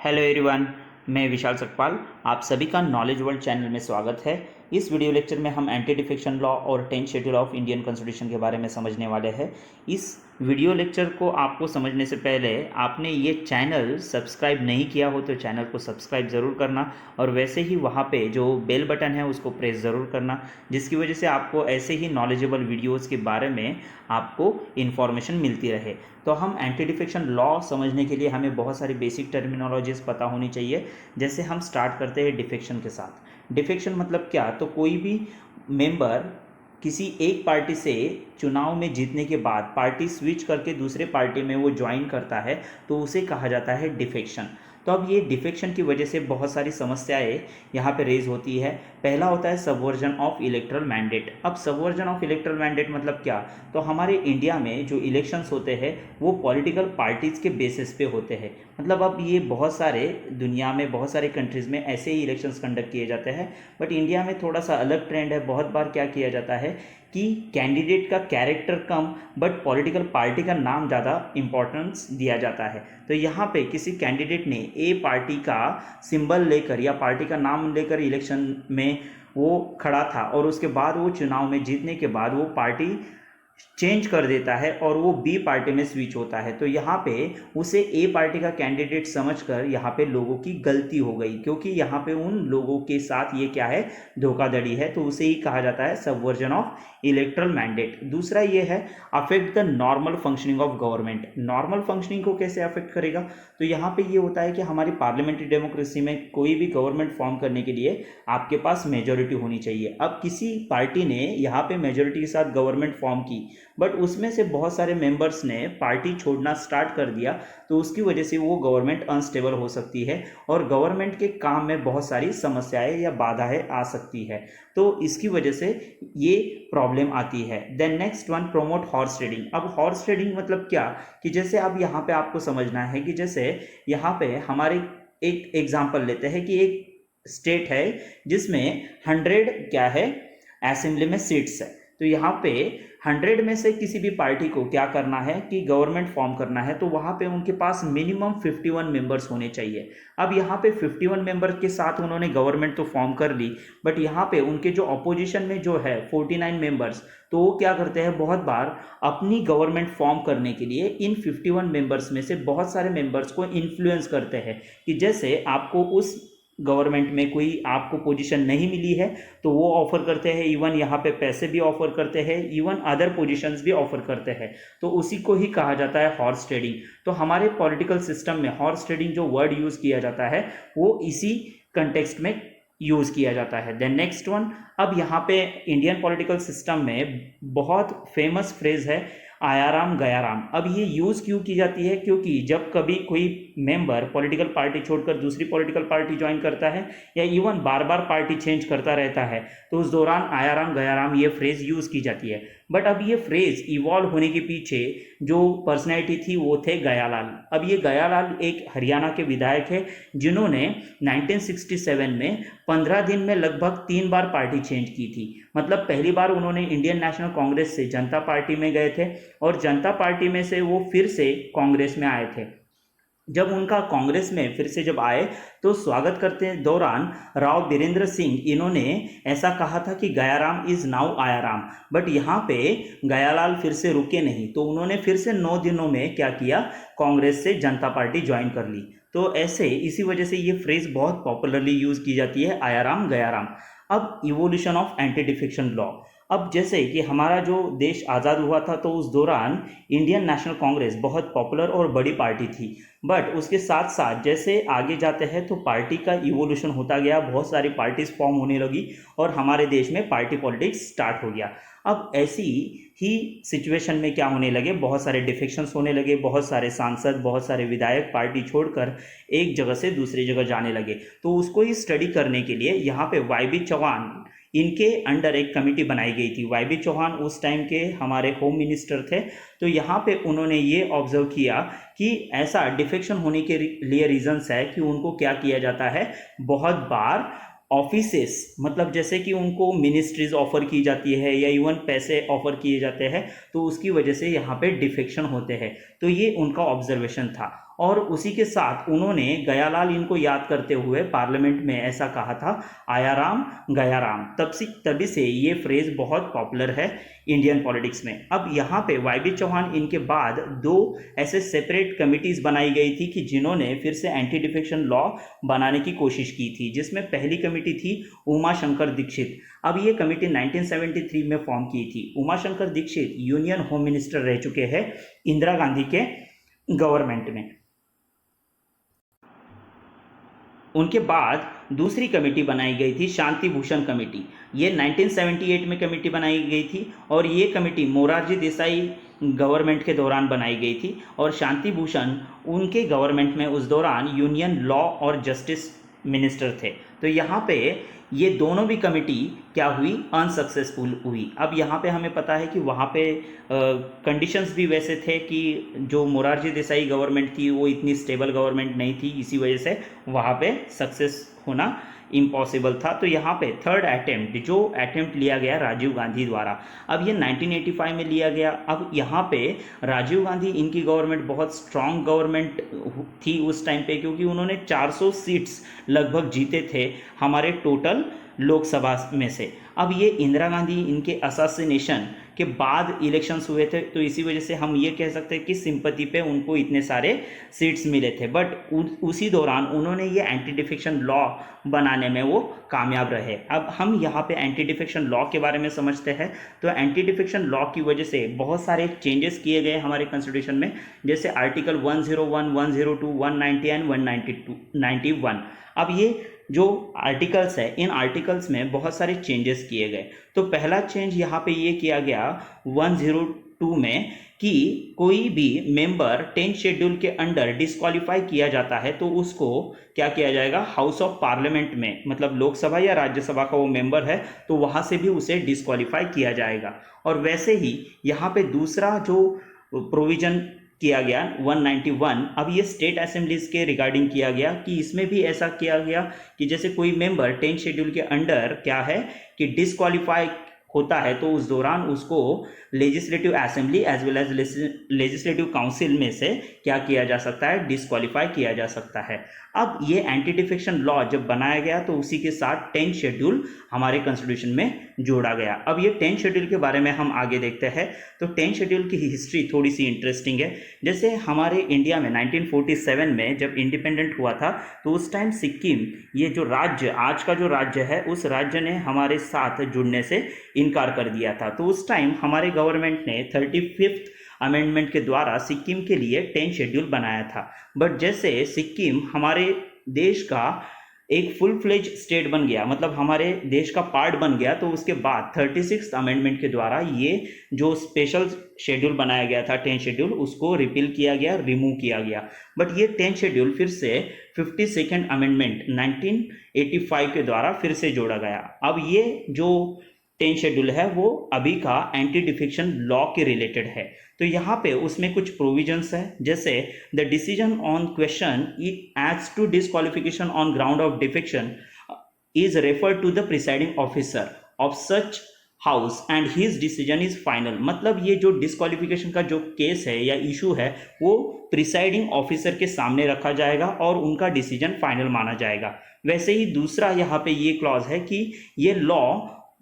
Hello everyone, मैं विशाल सकपाल। आप सभी का नॉलेज वर्ल्ड चैनल में स्वागत है। इस वीडियो लेक्चर में हम एंटी डिफेक्शन लॉ और 10th schedule of Indian constitution के बारे में समझने वाले हैं। इस वीडियो लेक्चर को आपको समझने से पहले आपने ये चैनल सब्सक्राइब नहीं किया हो तो चैनल को सब्सक्राइब ज़रूर करना, और वैसे ही वहाँ पे जो बेल बटन है उसको प्रेस ज़रूर करना, जिसकी वजह से आपको ऐसे ही नॉलेजेबल वीडियोज़ के बारे में आपको इन्फॉर्मेशन मिलती रहे। तो हम एंटी डिफेक्शन लॉ समझने के लिए हमें बहुत सारी बेसिक टर्मिनोलॉजीज पता होनी चाहिए। जैसे हम स्टार्ट करते हैं डिफेक्शन के साथ। डिफेक्शन मतलब क्या? तो कोई भी मेंबर किसी एक पार्टी से चुनाव में जीतने के बाद पार्टी स्विच करके दूसरे पार्टी में वो ज्वाइन करता है तो उसे कहा जाता है डिफेक्शन। तो अब ये डिफेक्शन की वजह से बहुत सारी समस्याएं यहाँ पे रेज होती है। पहला होता है सबवर्जन ऑफ इलेक्टरल मैंडेट। अब सबवर्जन ऑफ इलेक्टरल मैंडेट मतलब क्या? तो हमारे इंडिया में जो इलेक्शंस होते हैं वो पॉलिटिकल पार्टीज़ के बेसिस पे होते हैं। मतलब अब ये बहुत सारे दुनिया में बहुत सारे कंट्रीज़ में ऐसे ही इलेक्शंस कंडक्ट किए जाते हैं, बट इंडिया में थोड़ा सा अलग ट्रेंड है। बहुत बार क्या किया जाता है कि कैंडिडेट का character come but political party का नाम ज़्यादा इम्पोर्टेंस दिया जाता है। तो यहाँ पे किसी कैंडिडेट ने ए पार्टी का सिंबल लेकर या पार्टी का नाम लेकर इलेक्शन में वो खड़ा था, और उसके बाद वो चुनाव में जीतने के बाद वो पार्टी चेंज कर देता है और वो बी पार्टी में स्विच होता है। तो यहाँ पे उसे ए पार्टी का कैंडिडेट समझकर यहाँ पे लोगों की गलती हो गई, क्योंकि यहाँ पे उन लोगों के साथ ये क्या है, धोखाधड़ी है। तो उसे ही कहा जाता है सबवर्जन ऑफ इलेक्टरल मैंडेट। दूसरा ये है affect the normal functioning of government. Normal functioning को कैसे अफेक्ट करेगा? तो यहाँ पे ये होता है कि हमारी पार्लियामेंट्री डेमोक्रेसी में कोई भी गवर्नमेंट फॉर्म करने के लिए आपके पास मेजोरिटी होनी चाहिए। अब किसी पार्टी ने यहाँ पे मेजोरिटी के साथ गवर्नमेंट फॉर्म की, बट उसमें से बहुत सारे मेंबर्स ने पार्टी छोड़ना स्टार्ट कर दिया, तो उसकी वजह से वो गवर्नमेंट अनस्टेबल हो सकती है और गवर्नमेंट के काम में बहुत सारी समस्याएं या बाधाएं आ सकती है। तो इसकी वजह से ये प्रॉब्लम आती है। Then next one, promote horse trading. अब हॉर्स ट्रेडिंग मतलब क्या कि जैसे अब यहाँ पे आपको समझना है कि जैसे यहाँ पे हमारे एक एग्जाम्पल लेते हैं कि एक स्टेट है जिसमें 100 क्या है, असेंबली में सीट्स है। तो यहाँ पे 100 में से किसी भी पार्टी को क्या करना है कि गवर्नमेंट फॉर्म करना है, तो वहाँ पे उनके पास मिनिमम 51 मेंबर्स होने चाहिए। अब यहाँ पे 51 मेंबर के साथ उन्होंने गवर्नमेंट तो फॉर्म कर ली, बट यहाँ पे उनके जो अपोजिशन में जो है 49 मेंबर्स, तो वो क्या करते हैं, बहुत बार अपनी गवर्नमेंट फॉर्म करने के लिए इन 51 मेंबर्स में से बहुत सारे मेंबर्स को इन्फ्लुएंस करते हैं कि जैसे आपको उस गवर्नमेंट में कोई आपको पोजीशन नहीं मिली है तो वो ऑफर करते हैं, इवन यहाँ पे पैसे भी ऑफर करते हैं, इवन अदर पोजीशंस भी ऑफर करते हैं। तो उसी को ही कहा जाता है हॉर्स ट्रेडिंग। तो हमारे पॉलिटिकल सिस्टम में हॉर्स ट्रेडिंग जो वर्ड यूज किया जाता है वो इसी कंटेक्स्ट में यूज किया जाता है। देन नेक्स्ट वन, अब यहाँ पे इंडियन पॉलिटिकल सिस्टम में बहुत फेमस फ्रेज है आयाराम गयाराम। अब ये यूज़ क्यों की जाती है? क्योंकि जब कभी कोई मेंबर पॉलिटिकल पार्टी छोड़कर दूसरी पॉलिटिकल पार्टी ज्वाइन करता है या इवन बार बार पार्टी चेंज करता रहता है, तो उस दौरान आयाराम गयाराम ये फ्रेज़ यूज़ की जाती है। बट अब ये फ्रेज़ इवॉल्व होने के पीछे जो पर्सनैलिटी थी वो थे गयालाल। अब ये गयालाल एक हरियाणा के विधायक है जिन्होंने 1967 में 15 दिन में लगभग 3 बार पार्टी चेंज की थी। मतलब पहली बार उन्होंने इंडियन नेशनल कांग्रेस से जनता पार्टी में गए थे और जनता पार्टी में से वो फिर से कांग्रेस में आए थे। जब उनका कांग्रेस में फिर से जब आए तो स्वागत करते दौरान राव बीरेंद्र सिंह इन्होंने ऐसा कहा था कि Gaya Ram is now Aaya Ram. But यहाँ पे गयालाल फिर से रुके नहीं, तो उन्होंने फिर से 9 दिनों में क्या किया, कांग्रेस से जनता पार्टी ज्वाइन कर ली। तो ऐसे इसी वजह से ये फ्रेज बहुत पॉपुलरली यूज की जाती है, आयाराम गयाराम। अब evolution of anti defection law. अब जैसे कि हमारा जो देश आज़ाद हुआ था तो उस दौरान इंडियन नेशनल कांग्रेस बहुत पॉपुलर और बड़ी पार्टी थी, बट उसके साथ साथ जैसे आगे जाते हैं तो पार्टी का इवोल्यूशन होता गया, बहुत सारी पार्टीज फॉर्म होने लगी और हमारे देश में पार्टी पॉलिटिक्स स्टार्ट हो गया। अब ऐसी ही सिचुएशन में क्या होने लगे, बहुत सारे डिफेक्शंस होने लगे, बहुत सारे सांसद, बहुत सारे विधायक पार्टी छोड़कर एक जगह से दूसरी जगह जाने लगे। तो उसको ही स्टडी करने के लिए यहाँ पे वाई.बी. चौहान इनके अंडर एक कमेटी बनाई गई थी। वाई.बी. चौहान उस टाइम के हमारे होम मिनिस्टर थे। तो यहाँ पे उन्होंने ये ऑब्जर्व किया कि ऐसा डिफेक्शन होने के लिए रीजंस है कि उनको क्या किया जाता है, बहुत बार ऑफिसेस, मतलब जैसे कि उनको मिनिस्ट्रीज ऑफर की जाती है या इवन पैसे ऑफर किए जाते हैं, तो उसकी वजह से यहाँ पे डिफेक्शन होते हैं। तो ये उनका ऑब्जर्वेशन था। और उसी के साथ उन्होंने गयालाल इनको याद करते हुए पार्लियामेंट में ऐसा कहा था, आया राम गया राम। तभी से ये फ्रेज बहुत पॉपुलर है इंडियन पॉलिटिक्स में। अब यहाँ पे वाई.बी. चौहान इनके बाद दो ऐसे सेपरेट कमिटीज बनाई गई थी कि जिन्होंने फिर से एंटी डिफेक्शन लॉ बनाने की कोशिश की थी, जिसमें पहली कमेटी थी उमा शंकर दीक्षित। अब ये कमेटी 1973 में फॉर्म की थी। Uma Shankar Dikshit union home minister रह चुके हैं इंदिरा गांधी के गवर्नमेंट में। उनके बाद दूसरी कमेटी बनाई गई थी शांति भूषण कमेटी। ये 1978 में कमेटी बनाई गई थी और ये कमेटी मोरारजी देसाई गवर्नमेंट के दौरान बनाई गई थी और शांति भूषण उनके गवर्नमेंट में उस दौरान यूनियन लॉ और जस्टिस मिनिस्टर थे। तो यहाँ पे ये दोनों भी कमेटी क्या हुई, अनसक्सेसफुल हुई। अब यहाँ पे हमें पता है कि वहाँ पे कंडीशंस भी वैसे थे कि जो मोरारजी देसाई गवर्नमेंट थी वो इतनी स्टेबल गवर्नमेंट नहीं थी, इसी वजह से वहाँ पे सक्सेस होना इम्पॉसिबल था। तो यहाँ पे थर्ड अटेम्प्ट लिया गया राजीव गांधी द्वारा। अब ये 1985 में लिया गया। अब यहाँ पे राजीव गांधी इनकी गवर्नमेंट बहुत स्ट्रांग गवर्नमेंट थी उस टाइम पे, क्योंकि उन्होंने 400 सीट्स लगभग जीते थे हमारे टोटल लोकसभा में से। अब ये इंदिरा गांधी इनके असैसिनेशन के बाद इलेक्शंस हुए थे, तो इसी वजह से हम ये कह सकते हैं कि सिंपैथी पे उनको इतने सारे सीट्स मिले थे। बट उसी दौरान उन्होंने ये एंटी डिफेक्शन लॉ बनाने में वो कामयाब रहे। अब हम यहाँ पे एंटी डिफेक्शन लॉ के बारे में समझते हैं। तो एंटी डिफेक्शन लॉ की वजह से बहुत सारे चेंजेस किए गए हमारे कॉन्स्टिट्यूशन में, जैसे आर्टिकल 101, 102, 190 एंड 191। अब ये जो आर्टिकल्स है, इन आर्टिकल्स में बहुत सारे चेंजेस किए गए। तो पहला चेंज यहाँ पे ये किया गया 102 में कि कोई भी मेंबर 10 शेड्यूल के अंडर डिस्क्वालीफाई किया जाता है तो उसको क्या किया जाएगा, हाउस ऑफ पार्लियामेंट में, मतलब लोकसभा या राज्यसभा का वो मेंबर है तो वहाँ से भी उसे डिस्क्वालीफाई किया जाएगा। और वैसे ही यहाँ पे दूसरा जो प्रोविजन किया गया 191, अब ये स्टेट असेंबलीज के रिगार्डिंग किया गया कि इसमें भी ऐसा किया गया कि जैसे कोई मेंबर 10 शेड्यूल के अंडर क्या है कि डिस्क्वालीफाई होता है तो उस दौरान उसको legislative assembly as well as legislative council में से क्या किया जा सकता है, डिस्क्वालीफाई किया जा सकता है। अब ये एंटी डिफेक्शन लॉ जब बनाया गया तो उसी के साथ 10 शेड्यूल हमारे कॉन्स्टिट्यूशन में जोड़ा गया। अब ये 10 शेड्यूल के बारे में हम आगे देखते हैं। तो 10 शेड्यूल की हिस्ट्री थोड़ी सी इंटरेस्टिंग है। जैसे हमारे इंडिया में 1947 में जब इंडिपेंडेंट हुआ था तो उस टाइम सिक्किम, ये जो राज्य आज का जो राज्य है, उस राज्य ने हमारे साथ जुड़ने से इनकार कर दिया था। तो उस टाइम हमारे गवर्नमेंट ने 35th अमेंडमेंट के द्वारा सिक्किम के लिए 10 शेड्यूल बनाया था। बट जैसे सिक्किम हमारे देश का एक फुल फ्लेज स्टेट बन गया, मतलब हमारे देश का पार्ट बन गया, तो उसके बाद 36th अमेंडमेंट के द्वारा ये जो स्पेशल शेड्यूल बनाया गया था 10 शेड्यूल, उसको रिपील किया गया, रिमूव किया गया। बट ये 10 शेड्यूल फिर से 52nd अमेंडमेंट 1985 के द्वारा फिर से जोड़ा गया। अब ये जो 10 शेड्यूल है वो अभी का एंटी डिफेक्शन लॉ के रिलेटेड है। तो यहाँ पे उसमें कुछ प्रोविजंस है, जैसे the decision on question as to disqualification on ground of defection is referred to the presiding officer of such house and his decision is final. मतलब ये जो डिस्क्वालिफिकेशन का जो केस है या इशू है वो प्रिसाइडिंग ऑफिसर के सामने रखा जाएगा और उनका डिसीजन फाइनल माना जाएगा। वैसे ही दूसरा यहाँ पे ये क्लॉज है कि ये लॉ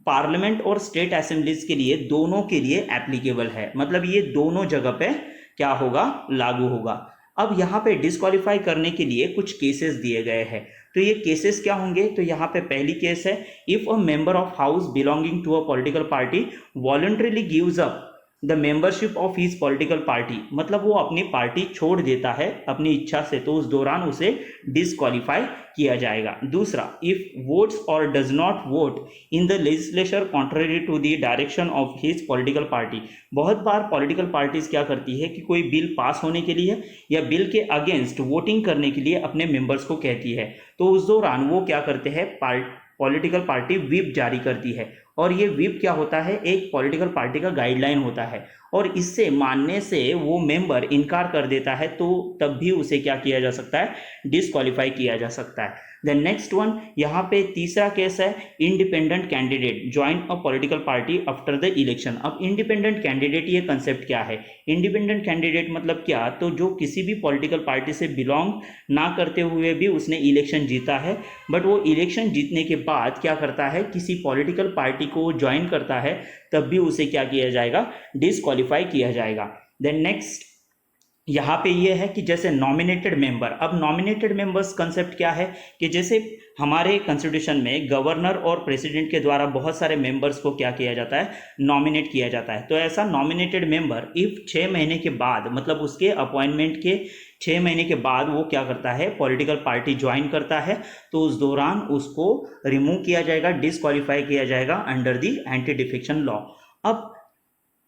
पार्लियामेंट और स्टेट असेंबलीज के लिए दोनों के लिए एप्लीकेबल है, मतलब ये दोनों जगह पे क्या होगा, लागू होगा। अब यहाँ पे डिस्क्वालीफाई करने के लिए कुछ केसेस दिए गए हैं। तो ये केसेस क्या होंगे, तो यहाँ पे पहली केस है, if a member of house belonging to a political party voluntarily gives up the membership of his political party, मतलब वो अपनी पार्टी छोड़ देता है अपनी इच्छा से, तो उस दौरान उसे डिस्क्वालीफाई किया जाएगा। दूसरा, इफ वोट्स और does not vote in the legislature contrary to the direction of his political party. बहुत बार पॉलिटिकल पार्टीज क्या करती है कि कोई बिल पास होने के लिए या बिल के अगेंस्ट वोटिंग करने के लिए अपने मेंबर्स को कहती है, तो उस दौरान वो क्या करते हैं, पॉलिटिकल पार्टी व्हिप जारी करती है और ये व्हिप क्या होता है, एक पॉलिटिकल पार्टी का गाइडलाइन होता है, और इससे मानने से वो मेंबर इनकार कर देता है तो तब भी उसे क्या किया जा सकता है, डिस्क्वालीफाई किया जा सकता है। देन नेक्स्ट वन, यहाँ पे तीसरा केस है independent candidate join a political party after the election. अब इंडिपेंडेंट कैंडिडेट ये कंसेप्ट क्या है, इंडिपेंडेंट कैंडिडेट मतलब क्या, तो जो किसी भी पॉलिटिकल पार्टी से बिलोंग ना करते हुए भी उसने इलेक्शन जीता है, बट वो इलेक्शन जीतने के बाद क्या करता है, किसी पॉलिटिकल पार्टी को ज्वाइन करता है, तब भी उसे क्या किया जाएगा, डिस्क्वालीफाई किया जाएगा। देन नेक्स्ट यहाँ पे ये है कि जैसे नॉमिनेटेड मेंबर, अब नॉमिनेटेड मेंबर्स कंसेप्ट क्या है कि जैसे हमारे कॉन्स्टिट्यूशन में गवर्नर और प्रेसिडेंट के द्वारा बहुत सारे मेंबर्स को क्या किया जाता है, नॉमिनेट किया जाता है। तो ऐसा नॉमिनेटेड मेंबर इफ 6 महीने के बाद, मतलब उसके अपॉइंटमेंट के 6 महीने के बाद वो क्या करता है, पॉलिटिकल पार्टी ज्वाइन करता है, तो उस दौरान उसको रिमूव किया जाएगा, डिस्क्वालीफाई किया जाएगा under the anti defection law. अब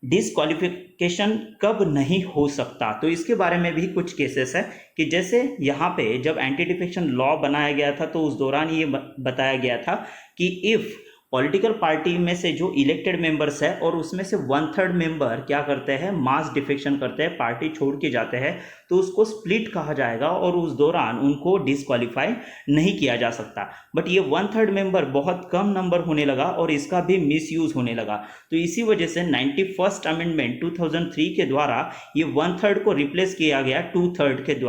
डिस्क्वालिफिकेशन कब नहीं हो सकता, तो इसके बारे में भी कुछ केसेस है कि जैसे यहाँ पे जब एंटी डिफेक्शन लॉ बनाया गया था तो उस दौरान ये बताया गया था कि इफ़ पॉलिटिकल पार्टी में से जो इलेक्टेड मेंबर्स है और उसमें से 1/3 मेंबर क्या करते हैं, मास डिफेक्शन करते हैं, पार्टी छोड़ के जाते हैं, तो उसको स्प्लिट कहा जाएगा और उस दौरान उनको डिस्क्वालीफाई नहीं किया जा सकता। बट ये 1/3 मेंबर बहुत कम नंबर होने लगा और इसका भी मिसयूज होने लगा, तो इसी वजह से 91st अमेंडमेंट 2003 के द्वारा ये 1/3 को रिप्लेस किया गया 2/3 के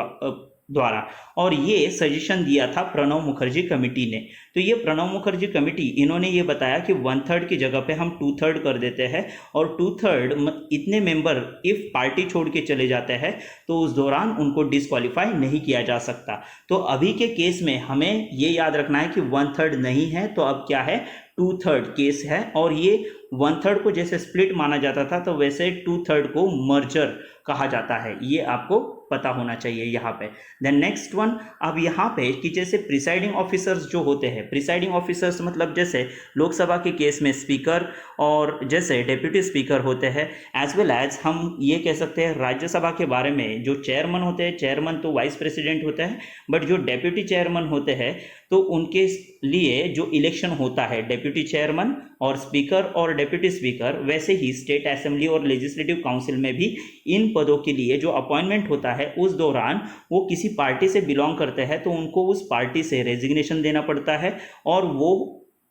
द्वारा, और ये सजेशन दिया था प्रणब मुखर्जी कमेटी ने। तो ये प्रणब मुखर्जी कमेटी, इन्होंने ये बताया कि 1/3 की जगह पे हम 2/3 कर देते हैं, और 2/3 इतने मेंबर इफ पार्टी छोड़ के चले जाते हैं तो उस दौरान उनको डिस्क्वालीफाई नहीं किया जा सकता। तो अभी के केस में हमें ये याद रखना है कि 1/3 नहीं है, तो अब क्या है, 2/3 केस है, और ये 1/3 को जैसे स्प्लिट माना जाता था तो वैसे 2/3 को मर्जर कहा जाता है, ये आपको पता होना चाहिए यहाँ पे। देन नेक्स्ट वन, अब यहाँ पे कि जैसे प्रिसाइडिंग ऑफिसर्स जो होते हैं, प्रिसाइडिंग ऑफिसर्स मतलब जैसे लोकसभा के केस में स्पीकर और जैसे डेप्यूटी स्पीकर होते हैं, एज वेल एज हम ये कह सकते हैं राज्यसभा के बारे में जो चेयरमैन होते हैं, चेयरमैन तो वाइस प्रेसिडेंट होता है, बट जो डेप्यूटी चेयरमैन होते हैं तो उनके लिए जो इलेक्शन होता है डेप्यूटी चेयरमैन और स्पीकर और डेप्यूटी स्पीकर, वैसे ही स्टेट असेंबली और लेजिस्लेटिव काउंसिल में भी इन पदों के लिए जो अपॉइंटमेंट होता है उस दौरान वो किसी पार्टी से बिलोंग करते हैं तो उनको उस पार्टी से रेजिग्नेशन देना पड़ता है और वो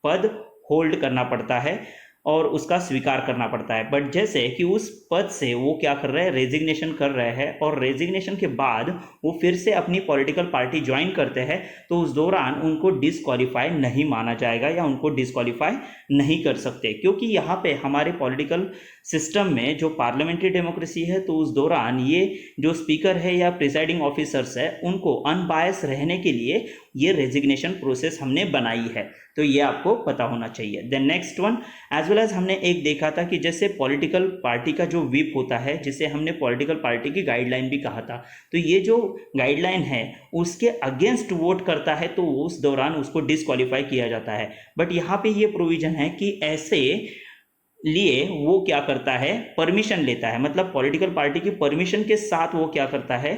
पद होल्ड करना पड़ता है और उसका स्वीकार करना पड़ता है। बट जैसे कि उस पद से वो क्या कर रहे हैं, रेजिग्नेशन कर रहे हैं, और रेजिग्नेशन के बाद वो फिर से अपनी पॉलिटिकल पार्टी ज्वाइन करते हैं तो उस दौरान उनको डिस्क्वालीफाई नहीं माना जाएगा या उनको डिस्क्वालीफाई नहीं कर सकते, क्योंकि यहाँ पे हमारे पॉलिटिकल सिस्टम में जो पार्लियामेंट्री डेमोक्रेसी है तो उस दौरान ये जो स्पीकर है या प्रिसाइडिंग ऑफिसर्स है उनको अनबायस रहने के लिए ये रेजिग्नेशन प्रोसेस हमने बनाई है, तो ये आपको पता होना चाहिए। Then next one, as well as हमने एक देखा था कि जैसे पॉलिटिकल पार्टी का जो व्हिप होता है, जिसे हमने पॉलिटिकल पार्टी की गाइडलाइन भी कहा था, तो ये जो गाइडलाइन है उसके अगेंस्ट वोट करता है तो उस दौरान उसको डिस्क्वालीफाई किया जाता है। बट यहाँ पे ये प्रोविजन है कि ऐसे लिए वो क्या करता है, परमिशन लेता है, मतलब पॉलिटिकल पार्टी की परमिशन के साथ वो क्या करता है,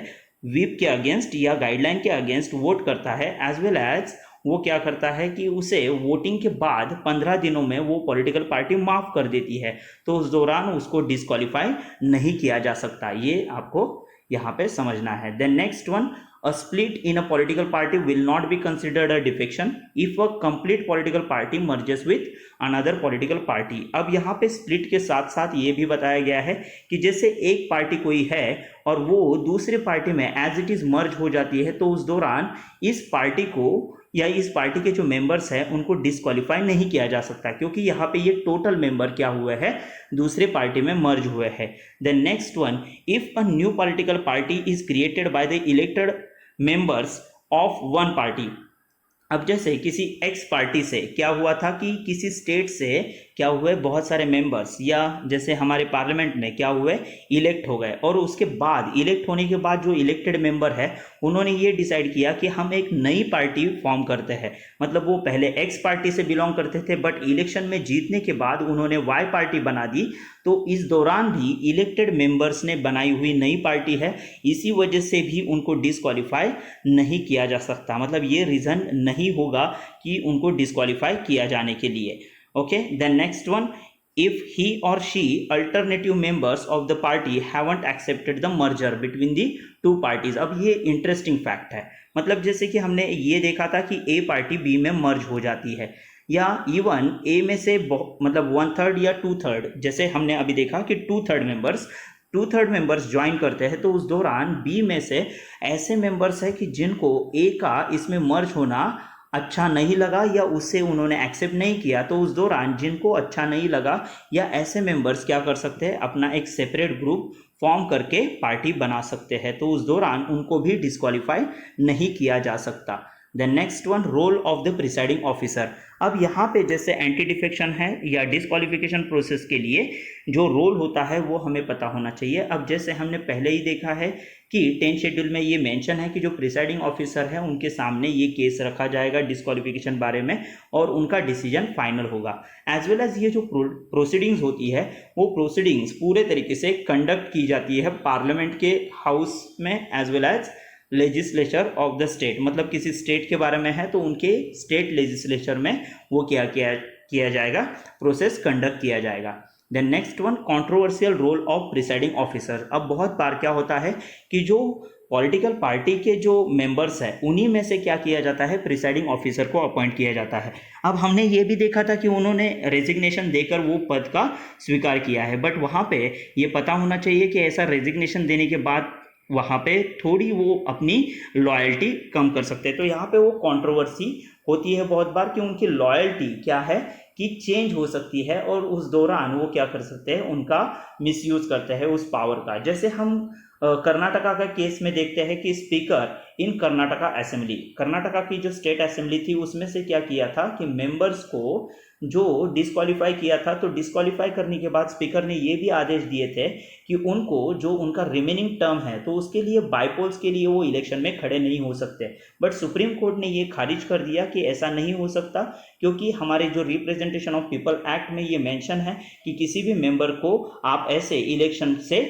व्हिप के अगेंस्ट या गाइडलाइन के अगेंस्ट वोट करता है, एज वेल एज वो क्या करता है कि उसे वोटिंग के बाद 15 दिनों में वो पॉलिटिकल पार्टी माफ कर देती है, तो उस दौरान उसको डिस्क्वालीफाई नहीं किया जा सकता, ये आपको यहाँ पे समझना है। Then next one, a split in a political party will not be considered a defection if a complete political party merges with another political party। अब यहाँ पे split के साथ साथ ये भी बताया गया है कि जैसे एक पार्टी कोई है और वो दूसरे पार्टी में एज इट इज मर्ज हो जाती है तो उस दौरान इस पार्टी को या इस पार्टी के जो मेंबर्स हैं उनको डिस्क्वालीफाई नहीं किया जा सकता, क्योंकि यहाँ पे ये टोटल मेंबर क्या हुए हैं, दूसरे पार्टी में मर्ज हुए हैं। Then next one, if a new political party is created by the elected members of one party. अब जैसे किसी एक्स पार्टी से क्या हुआ था कि किसी स्टेट से क्या हुए बहुत सारे मेंबर्स, या जैसे हमारे पार्लियामेंट में क्या हुए, इलेक्ट हो गए, और उसके बाद इलेक्ट होने के बाद जो इलेक्टेड मेंबर है उन्होंने ये डिसाइड किया कि हम एक नई पार्टी फॉर्म करते हैं, मतलब वो पहले एक्स पार्टी से बिलोंग करते थे बट इलेक्शन में जीतने के बाद उन्होंने वाई पार्टी बना दी, तो इस दौरान भी इलेक्टेड मेंबर्स ने बनाई हुई नई पार्टी है, इसी वजह से भी उनको डिस्क्वालीफाई नहीं किया जा सकता, मतलब ये रीज़न नहीं होगा कि उनको डिस्क्वालीफाई किया जाने के लिए। Okay, then next one, if he or she alternative members of the party haven't accepted the merger between the two parties। अब ये इंटरेस्टिंग फैक्ट है, मतलब जैसे कि हमने ये देखा था कि ए पार्टी बी में मर्ज हो जाती है, या इवन ए में से मतलब 1/3 या 2/3, जैसे हमने अभी देखा कि 2/3 मेंबर्स ज्वाइन करते हैं, तो उस दौरान बी में से ऐसे मेंबर्स है कि जिनको ए का इसमें मर्ज होना अच्छा नहीं लगा या उससे उन्होंने एक्सेप्ट नहीं किया, तो उस दौरान जिनको अच्छा नहीं लगा या ऐसे मेंबर्स क्या कर सकते हैं, अपना एक सेपरेट ग्रुप फॉर्म करके पार्टी बना सकते हैं, तो उस दौरान उनको भी डिस्क्वालीफाई नहीं किया जा सकता। The next one, role of the presiding officer. अब यहाँ पे जैसे एंटी डिफेक्शन है या डिस्क्वालिफिकेशन प्रोसेस के लिए जो रोल होता है वो हमें पता होना चाहिए। अब जैसे हमने पहले ही देखा है कि 10 शेड्यूल में ये मेंशन है कि जो प्रिसाइडिंग ऑफिसर है उनके सामने ये केस रखा जाएगा डिस्क्वालिफिकेशन बारे में और उनका डिसीजन फाइनल होगा। एज वेल एज ये जो प्रोसीडिंग्स होती है वो प्रोसीडिंग्स पूरे तरीके से कंडक्ट की जाती है पार्लियामेंट के हाउस में as well as legislature of the state, मतलब किसी स्टेट के बारे में है तो उनके स्टेट लेजिस्लेचर में वो क्या किया जाएगा, प्रोसेस कंडक्ट किया जाएगा। Then next one, controversial role of presiding officer. अब बहुत बार क्या होता है कि जो पॉलिटिकल पार्टी के जो मेंबर्स हैं उन्हीं में से क्या किया जाता है, प्रिसाइडिंग ऑफिसर को अपॉइंट किया जाता है। अब हमने ये भी देखा था कि उन्होंने रेजिग्नेशन देकर वो पद का स्वीकार किया है, बट वहाँ पे ये पता होना चाहिए कि ऐसा रेजिग्नेशन देने के बाद वहाँ पे थोड़ी वो अपनी लॉयल्टी कम कर सकते हैं, तो यहाँ पे वो कंट्रोवर्सी होती है बहुत बार कि उनकी लॉयल्टी क्या है कि चेंज हो सकती है और उस दौरान वो क्या कर सकते हैं, उनका मिसयूज करते हैं उस पावर का। जैसे हम कर्नाटका का केस में देखते हैं कि speaker in Karnataka assembly, Karnataka की जो स्टेट असेंबली थी उसमें से क्या किया था कि मेंबर्स को जो डिस्क्वालीफाई किया था, तो डिस्क्वालीफाई करने के बाद स्पीकर ने ये भी आदेश दिए थे कि उनको जो उनका रिमेनिंग टर्म है तो उसके लिए बाईपोल्स के लिए वो इलेक्शन में खड़े नहीं हो सकते। बट सुप्रीम कोर्ट ने ये खारिज कर दिया कि ऐसा नहीं हो सकता, क्योंकि हमारे जो रिप्रेजेंटेशन ऑफ पीपल एक्ट में ये मेंशन है कि किसी भी मेंबर को आप ऐसे इलेक्शन से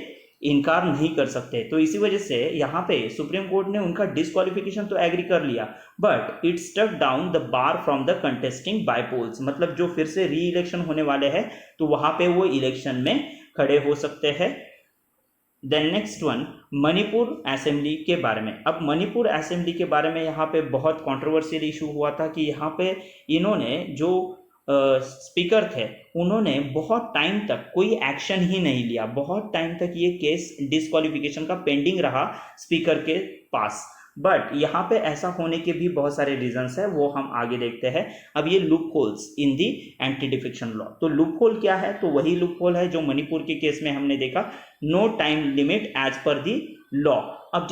इनकार नहीं कर सकते। तो इसी वजह से यहाँ पे सुप्रीम कोर्ट ने उनका डिस्क्वालिफिकेशन तो एग्री कर लिया, but it struck down the bar from the contesting bypolls, मतलब जो फिर से री इलेक्शन होने वाले हैं तो वहां पे वो इलेक्शन में खड़े हो सकते हैं। Then next one, Manipur assembly के बारे में। अब मणिपुर असेंबली के बारे में यहाँ पे बहुत कंट्रोवर्शियल इशू हुआ था कि यहाँ पे इन्होंने जो स्पीकर थे उन्होंने बहुत टाइम तक कोई एक्शन ही नहीं लिया, बहुत टाइम तक ये केस डिस्क्वालिफिकेशन का पेंडिंग रहा स्पीकर के पास। बट यहाँ पे ऐसा होने के भी बहुत सारे रीजंस है, वो हम आगे देखते हैं। अब ये loop holes in the anti defection law, तो लूप होल क्या है, तो वही लूप होल है जो मणिपुर के केस में हमने देखा, no time limit as per the law. अब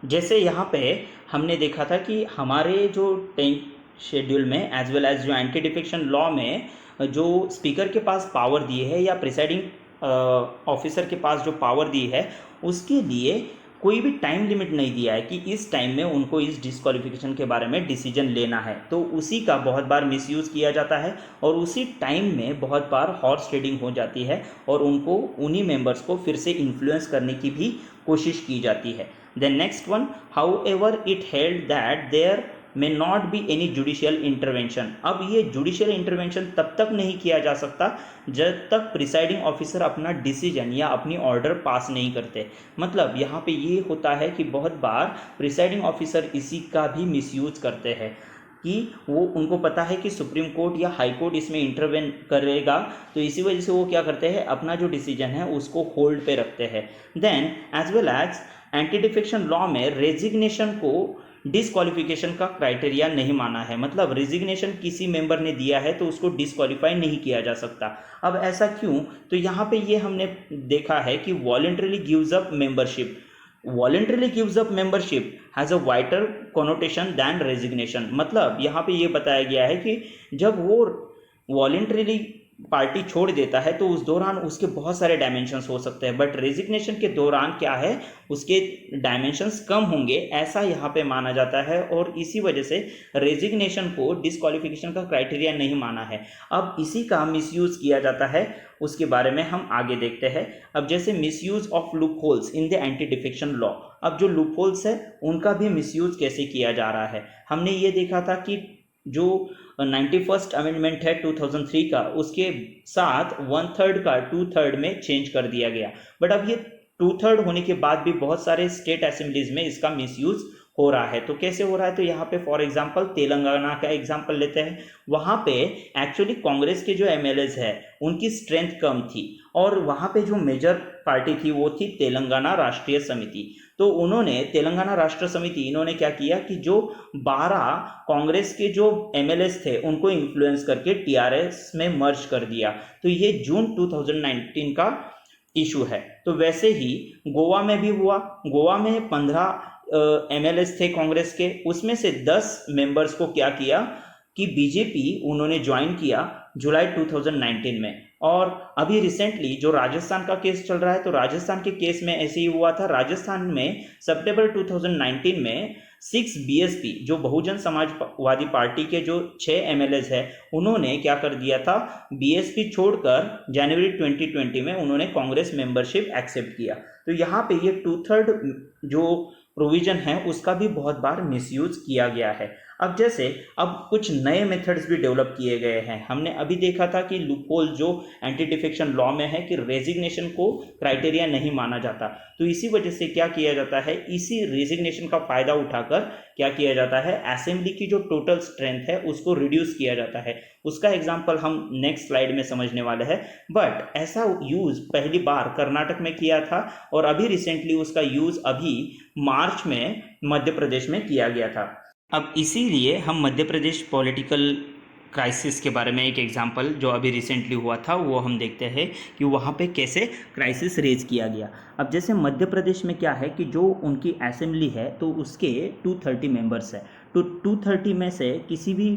जैसे यहाँ पे हमने देखा था कि हमारे जो 10 शेड्यूल में एज वेल एज जो एंटी डिफेक्शन लॉ में जो स्पीकर के पास पावर दी है या प्रिसाइडिंग ऑफिसर के पास जो पावर दी है उसके लिए कोई भी टाइम लिमिट नहीं दिया है कि इस टाइम में उनको इस डिस्क्वालिफिकेशन के बारे में डिसीजन लेना है, तो उसी का बहुत बार मिसयूज़ किया जाता है और उसी टाइम में बहुत बार हॉर्स ट्रेडिंग हो जाती है और उनको उन्हीं मेंबर्स को फिर से इन्फ्लुएंस करने की भी कोशिश की जाती है। Then next one, however it held that there may not be any judicial intervention. अब ये जुडिशियल इंटरवेंशन तब तक नहीं किया जा सकता जब तक प्रिसाइडिंग ऑफिसर अपना डिसीजन या अपनी ऑर्डर पास नहीं करते। मतलब यहाँ पे ये होता है कि बहुत बार प्रिसाइडिंग ऑफिसर इसी का भी मिसयूज करते हैं कि वो उनको पता है कि सुप्रीम कोर्ट या हाई कोर्ट इसमें इंटरवेन करेगा, तो इसी वजह से वो क्या करते हैं, अपना जो डिसीजन है उसको होल्ड पे रखते हैं। Then as well as anti defection law में रेजिग्नेशन को डिस्क्वालिफिकेशन का क्राइटेरिया नहीं माना है, मतलब रेजिग्नेशन किसी मेंबर ने दिया है तो उसको डिस्क्वालीफाई नहीं किया जा सकता। अब ऐसा क्यों, तो यहाँ पे ये हमने देखा है कि voluntarily gives up membership, voluntarily gives up membership has a wider connotation than resignation. मतलब यहाँ पे ये बताया गया है कि जब वो वॉलंटरली पार्टी छोड़ देता है तो उस दौरान उसके बहुत सारे डायमेंशंस हो सकते हैं, बट रेजिग्नेशन के दौरान क्या है, उसके डायमेंशंस कम होंगे, ऐसा यहाँ पे माना जाता है और इसी वजह से रेजिग्नेशन को डिस्क्वालिफिकेशन का क्राइटेरिया नहीं माना है। अब इसी का मिसयूज किया जाता है, उसके बारे में हम आगे देखते हैं। अब जैसे misuse of loop holes in the anti defection law, अब जो लूप होल्स है उनका भी मिसयूज कैसे किया जा रहा है। हमने ये देखा था कि जो 91st अमेंडमेंट है 2003 का, उसके साथ 1/3 का 2/3 में चेंज कर दिया गया। बट अब ये 2/3 होने के बाद भी बहुत सारे स्टेट असेंबलीज में इसका मिसयूज हो रहा है। तो कैसे हो रहा है, तो यहाँ पे फॉर एग्जांपल तेलंगाना का एग्जांपल लेते हैं। वहाँ पे एक्चुअली कांग्रेस के जो एमएलएज है उनकी स्ट्रेंथ कम थी, और वहाँ पे जो मेजर पार्टी थी वो थी तेलंगाना राष्ट्रीय समिति। तो उन्होंने तेलंगाना राष्ट्र समिति, इन्होंने क्या किया कि जो 12 कांग्रेस के जो एमएलएस थे उनको इन्फ्लुएंस करके टीआरएस में मर्ज कर दिया। तो ये जून 2019 का इशू है। तो वैसे ही गोवा में भी हुआ। गोवा में 15 एमएलएस थे कांग्रेस के, उसमें से 10 मेंबर्स को क्या किया कि बीजेपी उन्होंने ज्वाइन किया जुलाई 2019 में। और अभी रिसेंटली जो राजस्थान का केस चल रहा है, तो राजस्थान के केस में ऐसे ही हुआ था। राजस्थान में सितंबर 2019 में 6 बीएसपी जो बहुजन समाजवादी पार्टी के जो 6 एमएलएस है, उन्होंने क्या कर दिया था, बीएसपी छोड़कर जनवरी 2020 में उन्होंने कांग्रेस मेंबरशिप एक्सेप्ट किया। तो यहाँ पे ये 2/3 जो प्रोविजन है उसका भी बहुत बार मिसयूज किया गया है। अब जैसे अब कुछ नए मेथड्स भी डेवलप किए गए हैं। हमने अभी देखा था कि लूपहोल जो एंटी डिफेक्शन लॉ में है कि रेजिग्नेशन को क्राइटेरिया नहीं माना जाता। तो इसी वजह से क्या किया जाता है, इसी रेजिग्नेशन का फायदा उठाकर क्या किया जाता है, असेंबली की जो टोटल स्ट्रेंथ है उसको रिड्यूस किया जाता है। उसका एग्जाम्पल हम नेक्स्ट स्लाइड में समझने वाले हैं। बट ऐसा यूज पहली बार कर्नाटक में किया था, और अभी रिसेंटली उसका यूज अभी मार्च में मध्य प्रदेश में किया गया था। अब इसीलिए हम मध्य प्रदेश पॉलिटिकल क्राइसिस के बारे में एक एग्जांपल जो अभी रिसेंटली हुआ था वो हम देखते हैं कि वहाँ पे कैसे क्राइसिस रेज किया गया। अब जैसे मध्य प्रदेश में क्या है कि जो उनकी असेंबली है तो उसके 230 मेंबर्स है। तो 230 में से किसी भी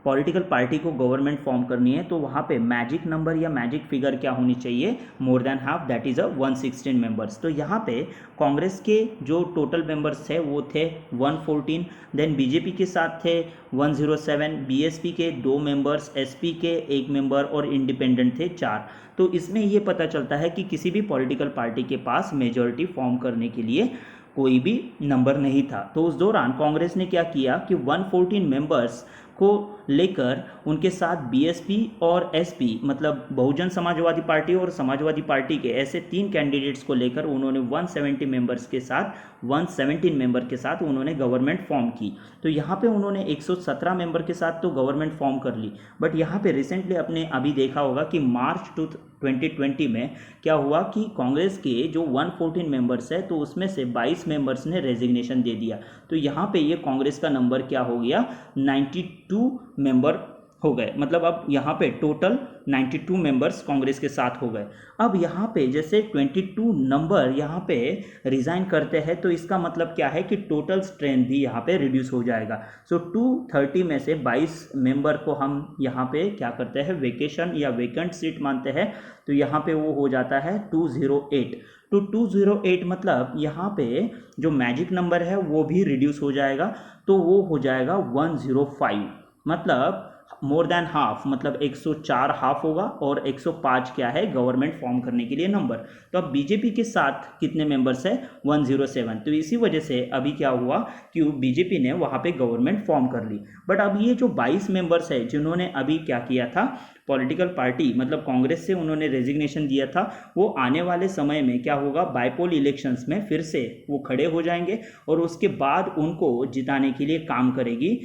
पॉलिटिकल पार्टी को गवर्नमेंट फॉर्म करनी है तो वहाँ पे मैजिक नंबर या मैजिक फिगर क्या होनी चाहिए, more than half, that is 116 members. तो यहाँ पे कांग्रेस के जो टोटल मेंबर्स थे वो थे 114, देन बीजेपी के साथ थे 107, बीएसपी के 2 मेंबर्स, एसपी के 1 मेंबर और इंडिपेंडेंट थे 4। तो इसमें ये पता चलता है कि किसी भी पॉलिटिकल पार्टी के पास मेजॉरिटी फॉर्म करने के लिए कोई भी नंबर नहीं था। तो उस दौरान कांग्रेस ने क्या किया कि 114 मेंबर्स को लेकर उनके साथ बीएसपी और एसपी मतलब बहुजन समाजवादी पार्टी और समाजवादी पार्टी के ऐसे 3 कैंडिडेट्स को लेकर उन्होंने 170 मेंबर्स के साथ 117 मेंबर के साथ उन्होंने गवर्नमेंट फॉर्म की। तो यहाँ पे उन्होंने 117 मेंबर के साथ तो गवर्नमेंट फॉर्म कर ली। बट यहाँ पे रिसेंटली आपने अभी देखा होगा कि मार्च 2020 में क्या हुआ कि कांग्रेस के जो 114 मेंबर्स है तो उसमें से 22 मेंबर्स ने रेजिग्नेशन दे दिया। तो यहाँ पे ये कांग्रेस का नंबर क्या हो गया, 92 मेंबर हो गए। मतलब अब यहाँ पे टोटल 92 मेंबर्स कांग्रेस के साथ हो गए। अब यहाँ पे जैसे 22 नंबर यहाँ पे रिजाइन करते हैं तो इसका मतलब क्या है कि टोटल स्ट्रेंथ भी यहाँ पे रिड्यूस हो जाएगा। सो 230 में से 22 मेंबर को हम यहाँ पे क्या करते हैं, वेकेशन या वेकेंट सीट मानते हैं। तो यहाँ पे वो हो जाता है 208। तो 208 मतलब यहाँ पे जो मैजिक नंबर है वो भी रिड्यूस हो जाएगा, तो वो हो जाएगा 105। मतलब मोर देन हाफ, मतलब 104 हाफ होगा और 105 क्या है, गवर्नमेंट फॉर्म करने के लिए नंबर। तो अब बीजेपी के साथ कितने मेंबर्स है, 107। तो इसी वजह से अभी क्या हुआ कि बीजेपी ने वहाँ पे गवर्नमेंट फॉर्म कर ली। बट अब ये जो 22 मेंबर्स है जिन्होंने अभी क्या किया था, पॉलिटिकल पार्टी मतलब कांग्रेस से उन्होंने रेजिग्नेशन दिया था, वो आने वाले समय में क्या होगा, बाइपोल इलेक्शंस में फिर से वो खड़े हो जाएंगे और उसके बाद उनको जिताने के लिए काम करेगी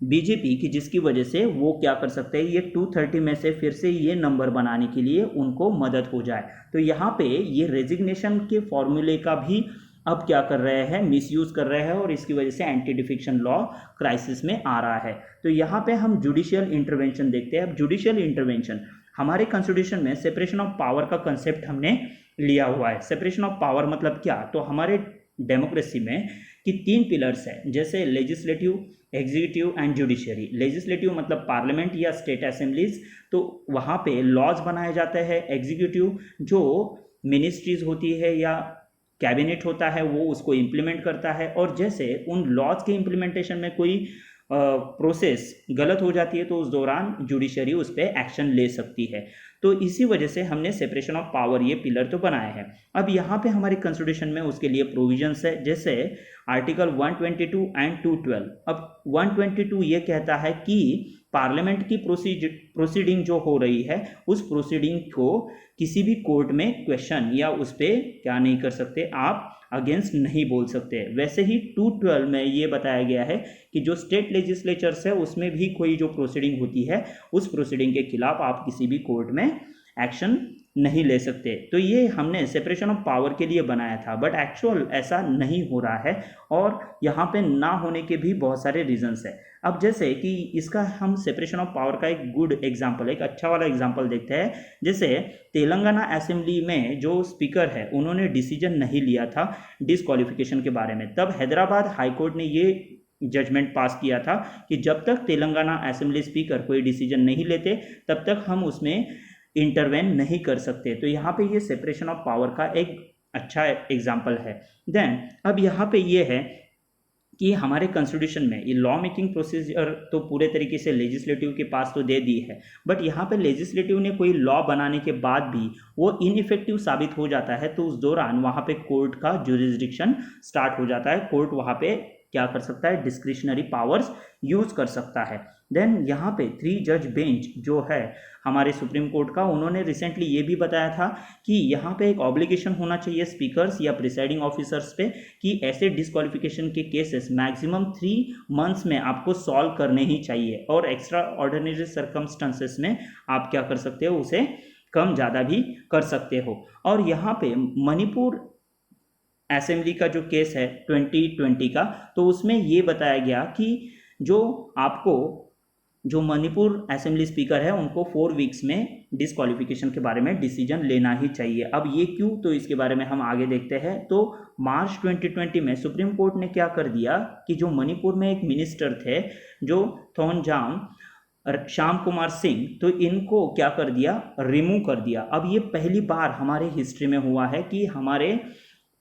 बीजेपी की, जिसकी वजह से वो क्या कर सकते हैं, ये 230 में से फिर से ये नंबर बनाने के लिए उनको मदद हो जाए। तो यहाँ पे ये रेजिग्नेशन के फॉर्मूले का भी अब क्या कर रहे हैं, मिसयूज कर रहे हैं और इसकी वजह से एंटी डिफेक्शन लॉ क्राइसिस में आ रहा है। तो यहाँ पे हम जुडिशियल इंटरवेंशन देखते हैं। अब जुडिशियल इंटरवेंशन हमारे कॉन्स्टिट्यूशन में सेपरेशन ऑफ पावर का कंसेप्ट हमने लिया हुआ है। सेपरेशन ऑफ पावर मतलब क्या, तो हमारे डेमोक्रेसी में कि 3 पिलर्स है, जैसे legislative, executive and judiciary. Legislative मतलब पार्लियामेंट या स्टेट असेंबलीज, तो वहाँ पे लॉज बनाए जाते हैं। एग्जीक्यूटिव जो मिनिस्ट्रीज होती है या कैबिनेट होता है वो उसको इम्प्लीमेंट करता है, और जैसे उन लॉज के इम्प्लीमेंटेशन में कोई प्रोसेस गलत हो जाती है तो उस दौरान जुडिशरी उस पर एक्शन ले सकती है। तो इसी वजह से हमने सेपरेशन ऑफ पावर ये पिलर तो बनाया है। अब यहाँ पे हमारे कॉन्स्टिट्यूशन में उसके लिए प्रोविजंस है, जैसे आर्टिकल 122 एंड 212। अब 122 ये कहता है कि पार्लियामेंट की प्रोसीडिंग जो हो रही है उस प्रोसीडिंग को किसी भी कोर्ट में क्वेश्चन या उस पर क्या नहीं कर सकते, आप अगेंस्ट नहीं बोल सकते। वैसे ही 212 में ये बताया गया है कि जो स्टेट लेजिस्लेचर्स है उसमें भी कोई जो प्रोसीडिंग होती है उस प्रोसीडिंग के खिलाफ आप किसी भी कोर्ट में एक्शन नहीं ले सकते। तो ये हमने सेपरेशन ऑफ पावर के लिए बनाया था, बट एक्चुअल ऐसा नहीं हो रहा है और यहाँ पे ना होने के भी बहुत सारे रीजंस है। अब जैसे कि इसका हम सेपरेशन ऑफ पावर का एक गुड एग्जांपल, एक अच्छा वाला एग्जांपल देखते हैं। जैसे तेलंगाना असेंबली में जो स्पीकर है उन्होंने डिसीजन नहीं लिया था डिसक्वालिफिकेशन के बारे में, तब हैदराबाद हाईकोर्ट ने ये जजमेंट पास किया था कि जब तक तेलंगाना असेंबली स्पीकर कोई डिसीजन नहीं लेते तब तक हम उसमें इंटरवेन नहीं कर सकते। तो यहाँ पे ये सेपरेशन ऑफ पावर का एक अच्छा एग्जाम्पल है। देन अब यहाँ पे ये है कि हमारे कॉन्स्टिट्यूशन में ये लॉ मेकिंग प्रोसीजर तो पूरे तरीके से लेजिस्लेटिव के पास तो दे दी है, बट यहाँ पे लेजिस्लेटिव ने कोई लॉ बनाने के बाद भी वो इनइफेक्टिव साबित हो जाता है, तो उस दौरान वहाँ पे कोर्ट का जुरिस्डिक्शन स्टार्ट हो जाता है। कोर्ट वहाँ पे क्या कर सकता है, डिस्क्रिशनरी पावर्स यूज कर सकता है। देन यहाँ पे 3 जज बेंच जो है हमारे सुप्रीम कोर्ट का, उन्होंने रिसेंटली ये भी बताया था कि यहाँ पे एक ऑब्लिगेशन होना चाहिए स्पीकर्स या प्रिसाइडिंग ऑफिसर्स पे कि ऐसे डिस्क्वालिफिकेशन के केसेस मैक्सिमम 3 मंथ्स में आपको सॉल्व करने ही चाहिए, और एक्स्ट्रा ऑर्डिनरी सर्कमस्टांसेस में आप क्या कर सकते हो, उसे कम ज़्यादा भी कर सकते हो। और यहाँ पे मणिपुर असेंबली का जो केस है 2020 का, तो उसमें ये बताया गया कि जो आपको जो मणिपुर असेंबली स्पीकर है उनको 4 वीक्स में डिसक्वालिफिकेशन के बारे में डिसीजन लेना ही चाहिए। अब ये क्यों, तो इसके बारे में हम आगे देखते हैं। तो मार्च 2020 में सुप्रीम कोर्ट ने क्या कर दिया कि जो मणिपुर में एक मिनिस्टर थे जो थोनजाम श्याम कुमार सिंह, तो इनको क्या कर दिया, रिमूव कर दिया। अब ये पहली बार हमारे हिस्ट्री में हुआ है कि हमारे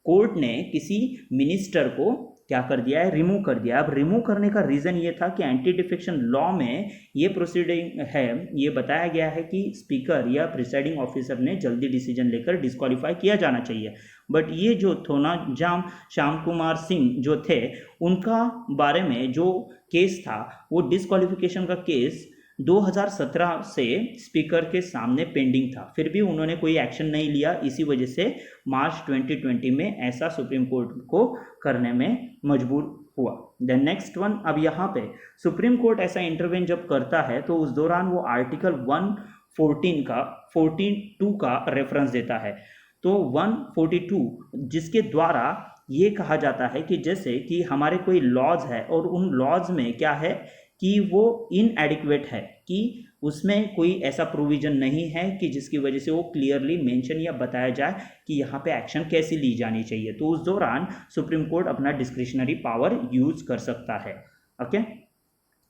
कोर्ट ने किसी मिनिस्टर को क्या कर दिया है, रिमूव कर दिया। अब रिमूव करने का रीज़न ये था कि एंटी डिफेक्शन लॉ में ये प्रोसीडिंग है, ये बताया गया है कि स्पीकर या प्रिसाइडिंग ऑफिसर ने जल्दी डिसीजन लेकर डिस्क्वालीफाई किया जाना चाहिए। बट ये जो थोनाजाम श्याम कुमार सिंह जो थे, उनका बारे में जो केस था वो डिस्क्वालिफिकेशन का केस 2017 से स्पीकर के सामने पेंडिंग था, फिर भी उन्होंने कोई एक्शन नहीं लिया। इसी वजह से मार्च 2020 में ऐसा सुप्रीम कोर्ट को करने में मजबूर हुआ। देन नेक्स्ट वन, अब यहाँ पे सुप्रीम कोर्ट ऐसा इंटरवेन जब करता है तो उस दौरान वो आर्टिकल 142 का रेफरेंस देता है। तो 142 जिसके द्वारा ये कहा जाता है कि जैसे कि हमारे कोई लॉज है और उन लॉज में क्या है कि वो इनएडिक्वेट है, कि उसमें कोई ऐसा प्रोविजन नहीं है कि जिसकी वजह से वो क्लियरली मेंशन या बताया जाए कि यहाँ पे एक्शन कैसे ली जानी चाहिए। तो उस दौरान सुप्रीम कोर्ट अपना डिस्क्रिशनरी पावर यूज कर सकता है। ओके,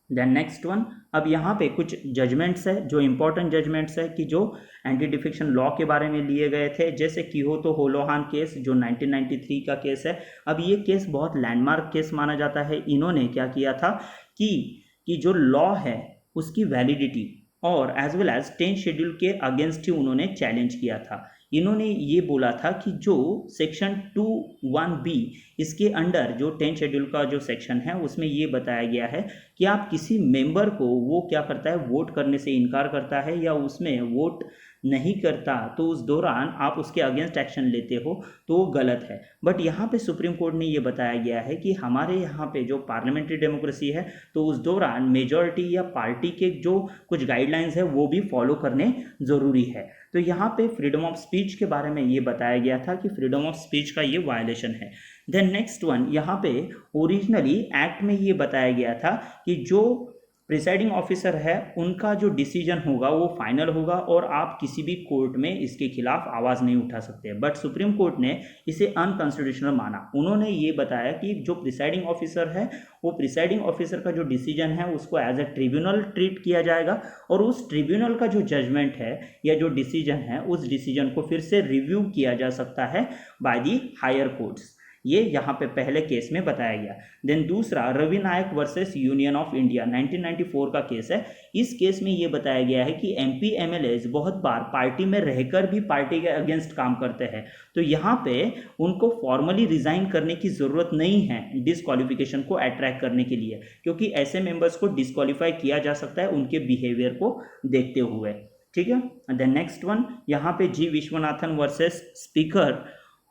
देन नेक्स्ट वन, अब यहाँ पे कुछ जजमेंट्स है जो इंपॉर्टेंट जजमेंट्स है कि जो एंटी डिफेक्शन लॉ के बारे में लिए गए थे, जैसे किहोतो होलोहान केस जो 1993 का केस है। अब ये केस बहुत लैंडमार्क केस माना जाता है। इन्होंने क्या किया था कि जो लॉ है उसकी वैलिडिटी और एज वेल एज 10 शेड्यूल के अगेंस्ट ही उन्होंने चैलेंज किया था। इन्होंने ये बोला था कि जो सेक्शन 21B इसके अंडर जो 10 शेड्यूल का जो सेक्शन है उसमें ये बताया गया है कि आप किसी मेंबर को वो क्या करता है, वोट करने से इनकार करता है या उसमें वोट नहीं करता, तो उस दौरान आप उसके अगेंस्ट एक्शन लेते हो तो वो गलत है। बट यहाँ पे सुप्रीम कोर्ट ने ये बताया गया है कि हमारे यहाँ पे जो पार्लियामेंट्री डेमोक्रेसी है तो उस दौरान मेजॉरिटी या पार्टी के जो कुछ गाइडलाइंस है वो भी फॉलो करने ज़रूरी है। तो यहाँ पे फ्रीडम ऑफ स्पीच के बारे में ये बताया गया था कि फ्रीडम ऑफ स्पीच का ये वायलेशन है। देन नेक्स्ट वन, यहाँ पे ओरिजिनली एक्ट में ये बताया गया था कि जो प्रिसाइडिंग ऑफिसर है उनका जो डिसीजन होगा वो फाइनल होगा और आप किसी भी कोर्ट में इसके खिलाफ आवाज़ नहीं उठा सकते। बट सुप्रीम कोर्ट ने इसे अनकॉन्स्टिट्यूशनल माना। उन्होंने ये बताया कि जो प्रिसाइडिंग ऑफिसर है वो प्रिसाइडिंग ऑफिसर का जो डिसीजन है उसको एज अ ट्रिब्यूनल ट्रीट किया जाएगा और उस ट्रिब्यूनल का जो जजमेंट है या जो डिसीजन है उस डिसीजन को फिर से रिव्यू किया जा सकता है बाय दी हायर कोर्ट्स। ये यहाँ पे पहले केस में बताया गया। देन दूसरा रवि नायक वर्सेस यूनियन ऑफ इंडिया 1994 का केस है। इस केस में ये बताया गया है कि एमपी एमएलएज बहुत बार पार्टी में रहकर भी पार्टी के अगेंस्ट काम करते हैं, तो यहाँ पे उनको फॉर्मली रिजाइन करने की जरूरत नहीं है डिस्क्वालिफिकेशन को अट्रैक्ट करने के लिए, क्योंकि ऐसे मेंबर्स को डिस्क्वालीफाई किया जा सकता है उनके बिहेवियर को देखते हुए। ठीक है, देन नेक्स्ट वन यहाँ पे G Viswanathan versus speaker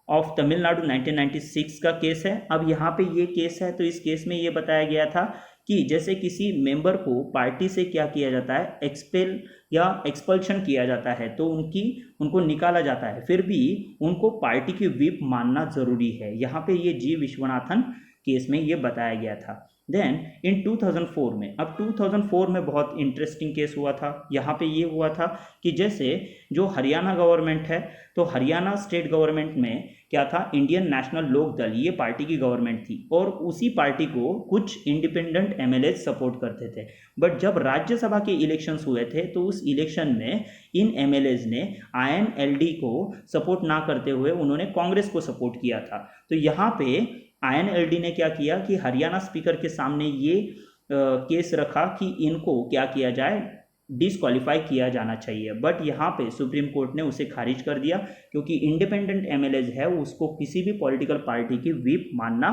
of Tamil Nadu 1996 का केस है। अब यहाँ पे ये केस है, तो इस केस में ये बताया गया था कि जैसे किसी मेंबर को पार्टी से क्या किया जाता है, एक्सपेल या एक्सपल्शन किया जाता है, तो उनको निकाला जाता है, फिर भी उनको पार्टी की व्हिप मानना जरूरी है। यहाँ पे ये जी विश्वनाथन केस में ये बताया गया था। देन इन 2004 में, अब 2004 में बहुत इंटरेस्टिंग केस हुआ था। यहाँ पे ये हुआ था कि जैसे जो हरियाणा गवर्नमेंट है, तो हरियाणा स्टेट गवर्नमेंट में क्या था, इंडियन नेशनल लोक दल, ये पार्टी की गवर्नमेंट थी और उसी पार्टी को कुछ इंडिपेंडेंट एमएलए सपोर्ट करते थे। बट जब राज्यसभा के इलेक्शंस हुए थे, तो उस इलेक्शन में इन एमएलएज ने आईएनएलडी को सपोर्ट ना करते हुए उन्होंने कांग्रेस को सपोर्ट किया था। तो यहाँ पे आईएनएलडी ने क्या किया कि हरियाणा स्पीकर के सामने ये केस रखा कि इनको क्या किया जाए, डिस्क्वालीफाई किया जाना चाहिए। बट यहाँ पे सुप्रीम कोर्ट ने उसे खारिज कर दिया, क्योंकि इंडिपेंडेंट एमएलएज है, उसको किसी भी पॉलिटिकल पार्टी की व्हिप मानना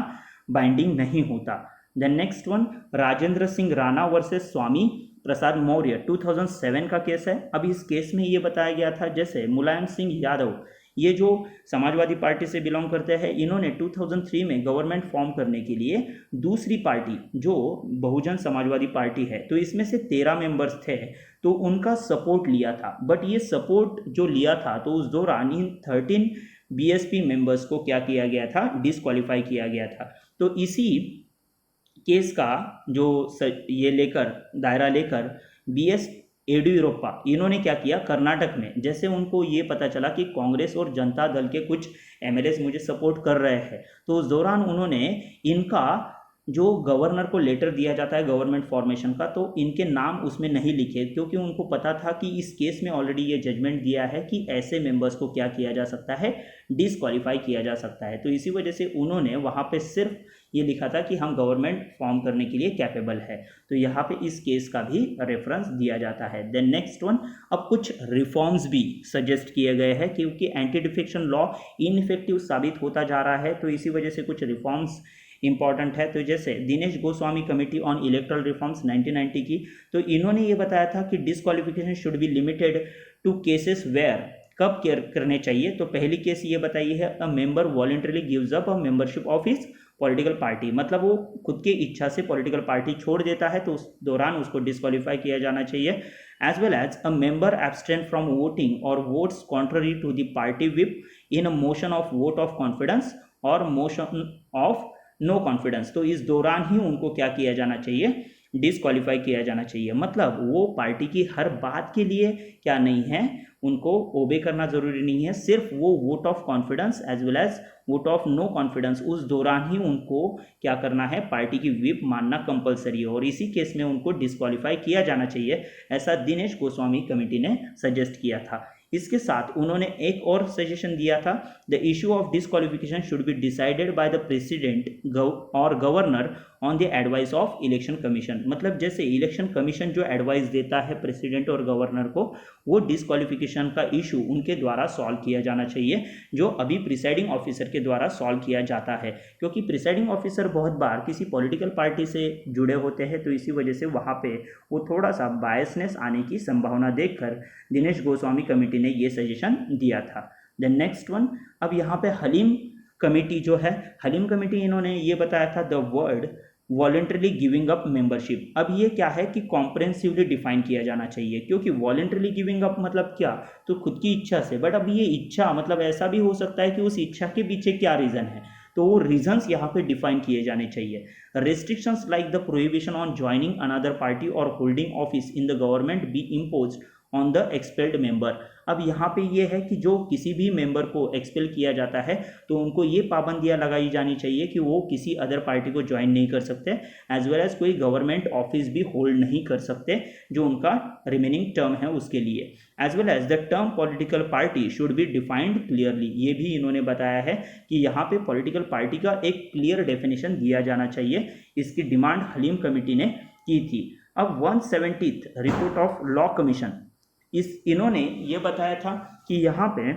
बाइंडिंग नहीं होता। Then next one Rajendra Singh Rana versus Swami Prasad Maurya 2007 का केस है। अब इस केस में ये बताया गया था, जैसे मुलायम सिंह यादव, ये जो समाजवादी पार्टी से बिलोंग करते हैं, इन्होंने 2003 में गवर्नमेंट फॉर्म करने के लिए दूसरी पार्टी जो बहुजन समाजवादी पार्टी है, तो इसमें से 13 मेंबर्स थे, तो उनका सपोर्ट लिया था। बट ये सपोर्ट जो लिया था, तो उस दौरान इन 13 बीएसपी मेंबर्स को क्या किया गया था, डिस्क्वालीफाई किया गया था। तो इसी केस का जो ये लेकर दायरा लेकर बीएस येडियुरप्पा, इन्होंने क्या किया, कर्नाटक में जैसे उनको ये पता चला कि कांग्रेस और जनता दल के कुछ एमएलए मुझे सपोर्ट कर रहे हैं, तो उस दौरान उन्होंने इनका जो गवर्नर को लेटर दिया जाता है गवर्नमेंट फॉर्मेशन का, तो इनके नाम उसमें नहीं लिखे, क्योंकि उनको पता था कि इस केस में ऑलरेडी ये जजमेंट दिया है कि ऐसे मेंबर्स को क्या किया जा सकता है, डिस्क्वालीफाई किया जा सकता है। तो इसी वजह से उन्होंने वहाँ पे सिर्फ ये लिखा था कि हम गवर्नमेंट फॉर्म करने के लिए कैपेबल है। तो यहाँ पे इस केस का भी रेफरेंस दिया जाता है। देन नेक्स्ट वन, अब कुछ रिफॉर्म्स भी सजेस्ट किए गए हैं, क्योंकि एंटी डिफेक्शन लॉ इनइफेक्टिव साबित होता जा रहा है, तो इसी वजह से कुछ रिफॉर्म्स इंपॉर्टेंट है। तो जैसे Dinesh Goswami committee on electoral reforms 1990 की, तो इन्होंने ये बताया था कि disqualification should be limited to cases where, कब केयर करने चाहिए। तो पहली केस ये बताई है, a member voluntarily gives up a membership of his political party, मतलब वो खुद की इच्छा से पॉलिटिकल पार्टी छोड़ देता है, तो उस दौरान उसको डिस्क्वालीफाई किया जाना चाहिए। As well as a member abstain from voting और votes contrary to the party whip in a motion of vote of confidence और मोशन ऑफ नो कॉन्फिडेंस, तो इस दौरान ही उनको क्या किया जाना चाहिए, डिस्क्वालीफाई किया जाना चाहिए। मतलब वो पार्टी की हर बात के लिए क्या नहीं है, उनको ओबे करना जरूरी नहीं है, सिर्फ वो vote of confidence as well as vote of no confidence, उस दौरान ही उनको क्या करना है, पार्टी की व्हिप मानना कंपलसरी है, और इसी केस में उनको डिस्क्वालीफाई किया जाना चाहिए, ऐसा दिनेश गोस्वामी कमेटी ने सजेस्ट किया था। इसके साथ उन्होंने एक और सजेशन दिया था, the issue of disqualification should be decided by the president और governor on the advice of election commission, मतलब जैसे इलेक्शन कमीशन जो एडवाइस देता है प्रेसिडेंट और गवर्नर को, वो डिस्क्वालिफिकेशन का इशू उनके द्वारा सॉल्व किया जाना चाहिए, जो अभी प्रिसाइडिंग ऑफिसर के द्वारा सॉल्व किया जाता है, क्योंकि प्रिसाइडिंग ऑफिसर बहुत बार किसी पॉलिटिकल पार्टी से जुड़े होते हैं, तो इसी वजह से वहाँ पे वो थोड़ा सा बायसनेस आने की संभावना देखकर दिनेश गोस्वामी कमेटी ने ये सजेशन दिया था। देन नेक्स्ट वन, अब यहाँ पे हलीम कमेटी जो है, हलीम कमेटी इन्होंने ये बताया था, the word voluntarily giving up membership, अब ये क्या है कि कॉम्प्रहेंसिवली डिफाइन किया जाना चाहिए, क्योंकि वॉलेंटरली गिविंग अप मतलब क्या, तो खुद की इच्छा से, बट अब ये इच्छा मतलब ऐसा भी हो सकता है कि उस इच्छा के पीछे क्या रीजन है, तो वो रीजंस यहाँ पे डिफाइन किए जाने चाहिए। restrictions like the prohibition on joining another party or holding office in the government be imposed on the expelled member. अब यहाँ पे ये है कि जो किसी भी मेंबर को एक्सपेल किया जाता है तो उनको ये पाबंदियाँ लगाई जानी चाहिए कि वो किसी अदर पार्टी को ज्वाइन नहीं कर सकते, एज वेल एज कोई गवर्नमेंट ऑफिस भी होल्ड नहीं कर सकते जो उनका रिमेनिंग टर्म है उसके लिए। As well as the term political party should be defined clearly, ये भी इन्होंने बताया है कि यहाँ पे पॉलिटिकल पार्टी का एक क्लियर डेफिनेशन दिया जाना चाहिए। इसकी डिमांड हलीम कमेटी ने की थी। अब 170th report of law commission, इन्होंने ये बताया था कि यहाँ पे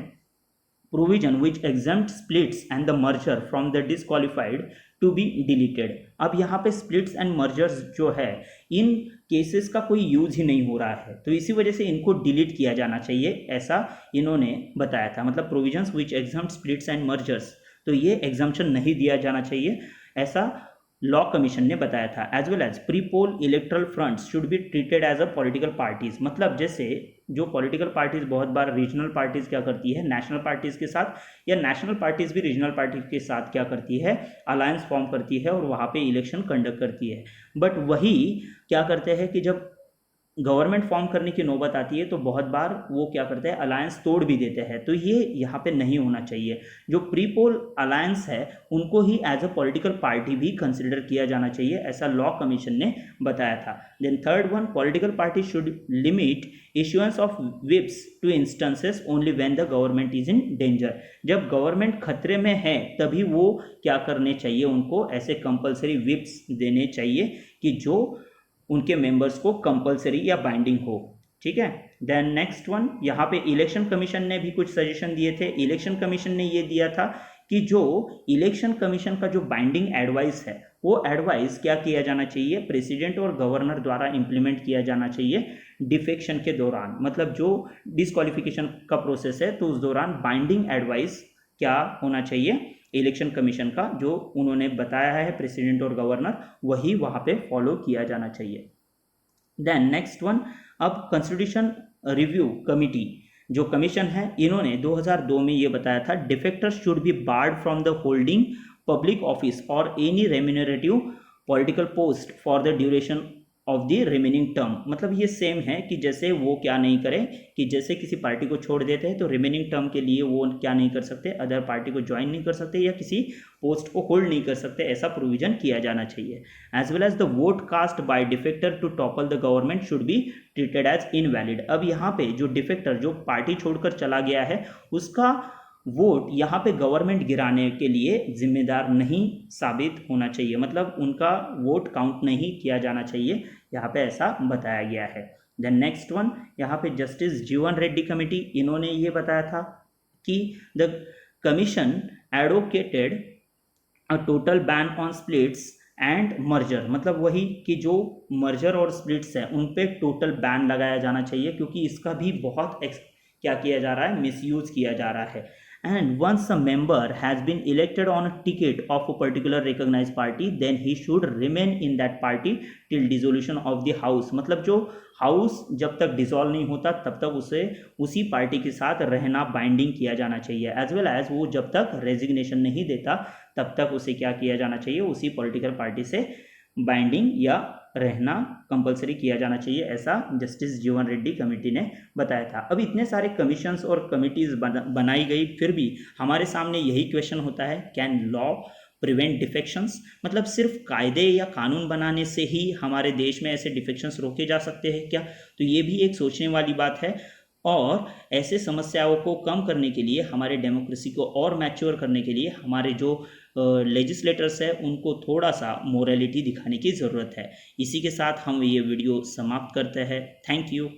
provision which exempt splits and the merger from the disqualified to be deleted. अब यहाँ पे स्प्लिट्स एंड मर्जर्स जो है इन केसेस का कोई यूज ही नहीं हो रहा है, तो इसी वजह से इनको डिलीट किया जाना चाहिए, ऐसा इन्होंने बताया था। मतलब provisions which exempt splits and mergers, तो ये एग्जाम्पशन नहीं दिया जाना चाहिए, ऐसा लॉ कमीशन ने बताया था। As well as pre poll electoral fronts should be treated as a political parties. मतलब जैसे जो पॉलिटिकल पार्टीज बहुत बार रीजनल पार्टीज क्या करती है नेशनल पार्टीज के साथ, या नेशनल पार्टीज भी रीजनल पार्टी के साथ क्या करती है, अलायंस फॉर्म करती है और वहाँ पे इलेक्शन कंडक्ट करती है। बट वही क्या करते हैं कि जब गवर्नमेंट फॉर्म करने की नौबत आती है तो बहुत बार वो क्या करते हैं, अलायंस तोड़ भी देते हैं, तो ये यहाँ पे नहीं होना चाहिए। जो प्री पोल अलायंस है उनको ही एज अ पॉलिटिकल पार्टी भी कंसिडर किया जाना चाहिए, ऐसा लॉ कमीशन ने बताया था। Then third one, political party should limit issuance of whips to instances only when the government is in danger. जब गवर्नमेंट खतरे में है तभी वो क्या करने चाहिए, उनको ऐसे कंपलसरी विप्स देने चाहिए कि जो उनके मेंबर्स को कंपलसरी या बाइंडिंग हो। ठीक है। देन नेक्स्ट वन, यहाँ पे इलेक्शन कमीशन ने भी कुछ सजेशन दिए थे। इलेक्शन कमीशन ने ये दिया था कि जो इलेक्शन कमीशन का जो बाइंडिंग एडवाइस है वो एडवाइस क्या किया जाना चाहिए, प्रेसिडेंट और गवर्नर द्वारा इंप्लीमेंट किया जाना चाहिए डिफेक्शन के दौरान। मतलब जो डिस्क्वालिफिकेशन का प्रोसेस है तो उस दौरान बाइंडिंग एडवाइस क्या होना चाहिए, इलेक्शन कमीशन का जो उन्होंने बताया है प्रेसिडेंट और गवर्नर, वही वहाँ पे फॉलो किया जाना चाहिए। देन नेक्स्ट वन, अब कॉन्स्टिट्यूशन रिव्यू कमिटी जो कमीशन है इन्होंने 2002 में ये बताया था, defectors should be barred from the holding public office और any remunerative political post for the duration of the remaining term. मतलब ये सेम है कि जैसे वो क्या नहीं करें कि जैसे किसी पार्टी को छोड़ देते हैं तो रिमेनिंग टर्म के लिए वो क्या नहीं कर सकते, अदर पार्टी को ज्वाइन नहीं कर सकते या किसी पोस्ट को होल्ड नहीं कर सकते, ऐसा प्रोविजन किया जाना चाहिए। As well as the vote cast by defector to topple the government should be treated as invalid. अब यहाँ पे जो डिफेक्टर जो पार्टी छोड़कर चला गया है उसका वोट यहाँ पे गवर्नमेंट गिराने के लिए जिम्मेदार नहीं साबित होना चाहिए, मतलब उनका वोट काउंट नहीं किया जाना चाहिए, यहाँ पे ऐसा बताया गया है। देन नेक्स्ट वन, यहाँ पे जस्टिस जीवन रेड्डी कमेटी इन्होंने ये बताया था कि the commission advocated a total ban on splits and merger. मतलब वही कि जो मर्जर और स्प्लिट्स है उन पे टोटल बैन लगाया जाना चाहिए, क्योंकि इसका भी बहुत क्या किया जा रहा है, मिसयूज किया जा रहा है। And once a member has been elected on a ticket of a particular recognized party, then he should remain in that party till dissolution of the house। मतलब जो हाउस जब तक डिसॉल्व नहीं होता तब तक उसे उसी पार्टी के साथ रहना बाइंडिंग किया जाना चाहिए। एज वेल एज वो जब तक रेजिग्नेशन नहीं देता तब तक उसे क्या किया जाना चाहिए, उसी पॉलिटिकल पार्टी से बाइंडिंग या रहना कंपलसरी किया जाना चाहिए, ऐसा जस्टिस जीवन रेड्डी कमेटी ने बताया था। अब इतने सारे कमीशंस और कमिटीज़ बनाई गई, फिर भी हमारे सामने यही क्वेश्चन होता है, कैन लॉ प्रिवेंट डिफेक्शंस। मतलब सिर्फ कायदे या कानून बनाने से ही हमारे देश में ऐसे डिफेक्शंस रोके जा सकते हैं क्या? तो ये भी एक सोचने वाली बात है, और ऐसे समस्याओं को कम करने के लिए, हमारे डेमोक्रेसी को और मैच्योर करने के लिए हमारे जो लेजिस्लेटर्स है उनको थोड़ा सा मोरालिटी दिखाने की ज़रूरत है। इसी के साथ हम ये वीडियो समाप्त करते हैं। Thank you.